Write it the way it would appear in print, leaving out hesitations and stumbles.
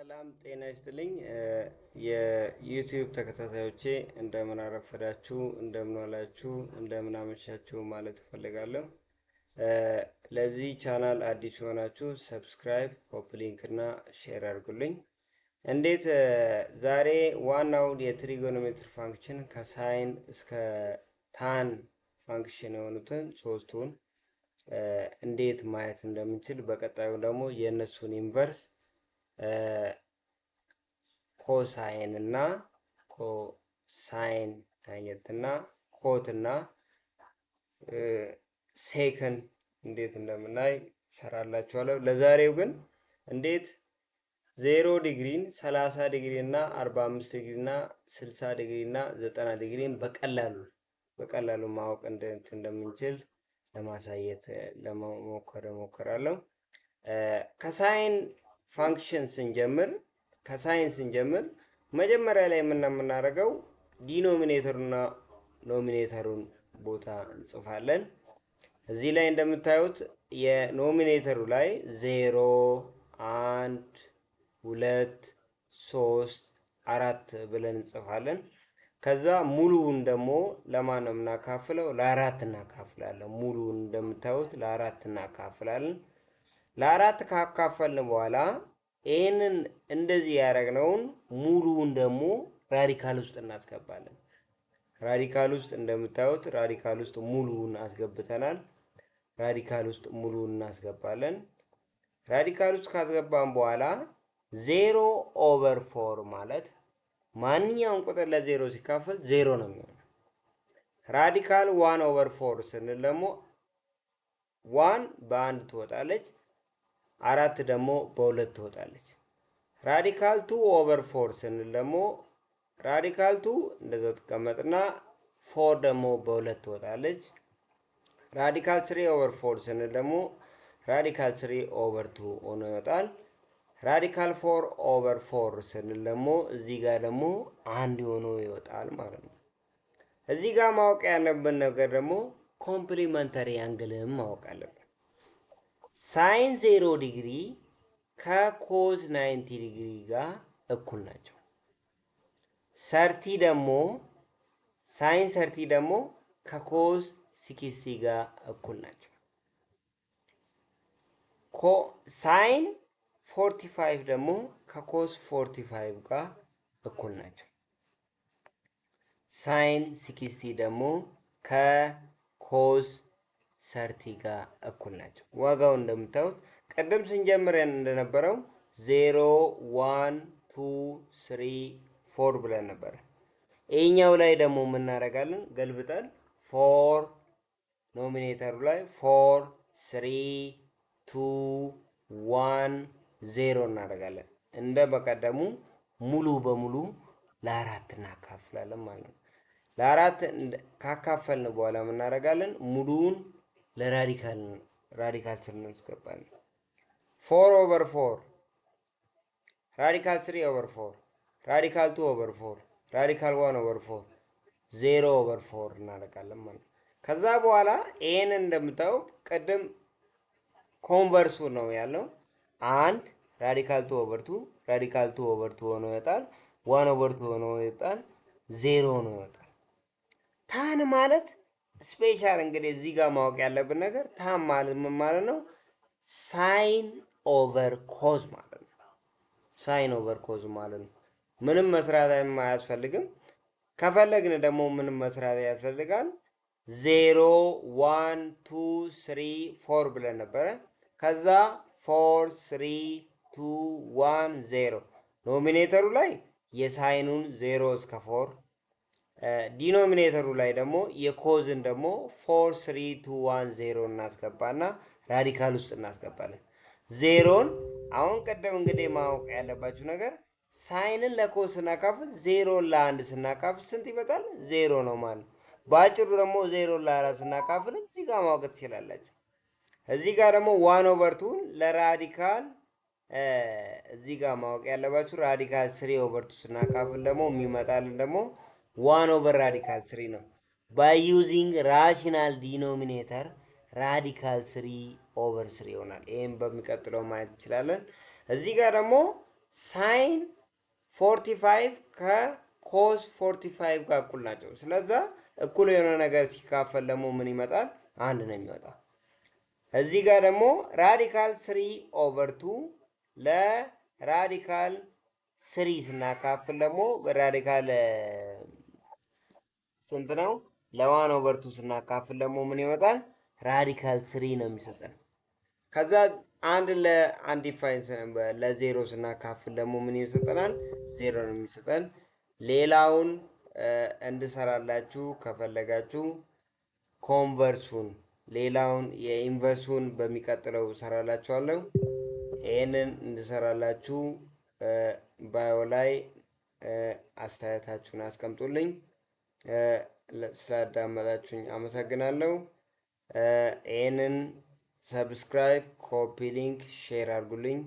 ሰላም ጤና ይስጥልኝ። የዩቲዩብ ተከታታዮቼ እንደምን አረፈዳችሁ፣ እንደምን ዋላችሁ፣ እንደምን አመሻችሁ ማለት እፈልጋለሁ። ለዚህ ቻናል አዲስ የሆናችሁ ሰብስክራይብ፣ ኮፒ ሊንክ እና ሼር አድርጉልኝ። እንዴት ዛሬ ዋናው የትሪጎኖሜትሪ ፋንክሽን ከሳይን እስከ ታን ፋንክሽን የሆኑትን ሶስቱን እንዴት ማየት እንደምንችል፣ በቀጣዩ ደግሞ የእነሱን ኢንቨርስ ኮሳይን እና ኮሳይን ታንጀንት እና ኮት እና ሴከንድ እንዴት እንደምናይ ሰራላችኋለሁ። ለዛሬው ግን እንዴት 0 ዲግሪን 30 ዲግሪ እና 45 ዲግሪ እና 60 ዲግሪ እና 90 ዲግሪን በቀላሉ ማወቅ እንደምንችል ለማሳየት ለመሞከር እሞክራለሁ። ከሳይን ፋንክሽን ስንጀምር መጀመሪያ ላይ የምናደርገው ዲኖሚኔተሩና ኖሚኔተሩን ቦታ እንጽፋለን። እዚህ ላይ እንደምታዩት የኖሚኔተሩ ላይ 0 1 2 3 4 ብለን እንጽፋለን። ከዛ ሙሉውን ደግሞ ለማን ነው የምናካፍለው? ለአራት እናካፍላለን። ሙሉውን እንደምታዩት ለአራት እናካፍላለን። ለአራት ካካፈልን በኋላ ይህንን እንደዚህ ያደረግነውን ሙሉውን ደግሞ ራዲካል ውስጥ እናስገባለን። ራዲካል ውስጥ እንደምታዩት ራዲካል ውስጥ ሙሉውን አስገብተናል። ራዲካል ውስጥ ሙሉውን እናስገባለን። ራዲካል ውስጥ ካስገባን በኋላ 0/4 ማለት ማንኛውም ቁጥር ለ0 ሲካፈል 0 ነው የሚሆነው። ራዲካል 1/4 ስንል ደግሞ 1 በ1 ትወጣለች፣ 4 ደግሞ በ2 ትወጣለች። ራዲካል 2/4 ስንል ደግሞ ራዲካል 2 እንደዛው ትቀመጥና 4 ደግሞ በ2 ትወጣለች። ራዲካል 3/4 ስንል ደግሞ ራዲካል 3/2 ሆኖ ይወጣል። ራዲካል 4/4 ስንል ደግሞ እዚህ ጋር ደግሞ አንድ ሆኖ ይወጣል ማለት ነው። እዚህ ጋር ማወቅ ያለብን ነገር ደግሞ ኮምፕሊመንተሪ አንግልም ማወቅ አለብን። ሳይን 0 ዲግሪ ከኮዝ 90 ዲግሪ ጋር እኩል ናቸው። ሳይን 30 ደግሞ ከኮዝ 60 ጋር እኩል ናቸው። ሳይን 45 ደግሞ ከኮስ 45 ጋር እኩል ናቸው። ሳይን 60 ደግሞ ከኮስ 30 ጋር እኩል ናቸው። ዋጋው እንደምታዩት ቀደም ስንጀምረን እንደነበረው 0 1 2 3 4 ብለን ነበረ። ይሄኛው ላይ ደግሞ የምናደርጋለን ገልብጠን 4 ኖሚኔተሩ ላይ 4 3 2 1 0 እናደርጋለን። እንደ በቀደሙ ሙሉ በሙሉ ለአራት እናካፍላለን ማለት ነው። ለአራት ካካፈልን በኋላ እናደርጋለን ሙሉውን ለራዲካል ስር እናስገባለን። 4/4 ራዲካል 3/4 ራዲካል 2/4 ራዲካል 1/4 0/4 እናደርጋለን ማለት ነው። ከዛ በኋላ ይሄንን እንደምታዩ ቅድም ኮንቨርሱ ነው ያለው። 1 ራዲካል 2/2 ራዲካል 2/2 ሆኖ ይወጣል። 1/2 ሆኖ ይወጣል። 0 ሆኖ ይወጣል። ታን ማለት ስፔሻል እንግዲህ እዚህ ጋር ማወቅ ያለብን ነገር ታን ማለት ምን ማለት ነው? ሳይን ኦቨር ኮዝ ማለት ነው። ሳይን ኦቨር ኮዝ ማለት ነው። ምንም መስራት አያስፈልግም። ከፈለግን ደግሞ ምንም መስራት ያስፈልጋል። 0 1 2 3 4 ብለን ነበረ። ከዛ 4 3 2 1 0 ኖሚኔተሩ ላይ የሳይኑን 0 እስከ 4 ዲኖሚኔተሩ ላይ ደግሞ የኮዝን ደግሞ 4 3 2 1 0 እናስገባና ራዲካል ውስጥ እናስገባለን። ዜሮን አሁን ቀደም እንግዲህ ማወቅ ያለባችሁ ነገር ሳይንን ለኮዝ ስናካፍል 0 ለ1 ስናካፍል ስንት ይመጣል? 0 ነው ማለት። በአጭሩ ደግሞ 0 ለ4 ስናካፍል እዚህ ጋር ማወቅ ትችላላችሁ። እዚህ ጋር ደግሞ 1/2 ለራዲካል እዚህ ጋር ማወቅ ያለባችሁ ራዲካል 3/2 ስናካፍል ደግሞ የሚመጣልን ደግሞ 1/ራዲካል 3 ነው። ባይ ዩዚንግ ራሽናል ዲኖሚኔተር ራዲካል 3/3 ይሆናል። ይህም በሚቀጥለው ማየት እንችላለን። እዚህ ጋር ደግሞ ሳይን 45 ከኮስ 45 ጋር እኩል ናቸው። ስለዛ እኩል የሆነ ነገር ሲካፈል ደግሞ ምን ይመጣል? አንድ ነው የሚወጣው። እዚህ ጋር ደግሞ ራዲካል 3 ኦቨር 2 ለራዲካል 3 ስናካፍል ደግሞ ራዲካል ስንት ነው? ለዋን ኦቨር 2 ስናካፍል ደግሞ ምን ይመጣል? ራዲካል 3 ነው የሚሰጠን። ከዛ አንድ ለአንዲፋይን ለዜሮ ስናካፍል ደግሞ ምን ይሰጠናል? ዜሮ ነው የሚሰጠን። ሌላውን እንድሰራላችሁ ከፈለጋችሁ ኮንቨርሱን ሌላውን የኢንቨርሱን በሚቀጥለው እሰራላችኋለሁ። ይህንን እንድሰራላችሁ ባዮ ላይ አስተያየታችሁን አስቀምጡልኝ። ስላዳመጣችሁኝ አመሰግናለሁ። ይህንን ሰብስክራይብ፣ ኮፒ ሊንክ፣ ሼር አድርጉልኝ።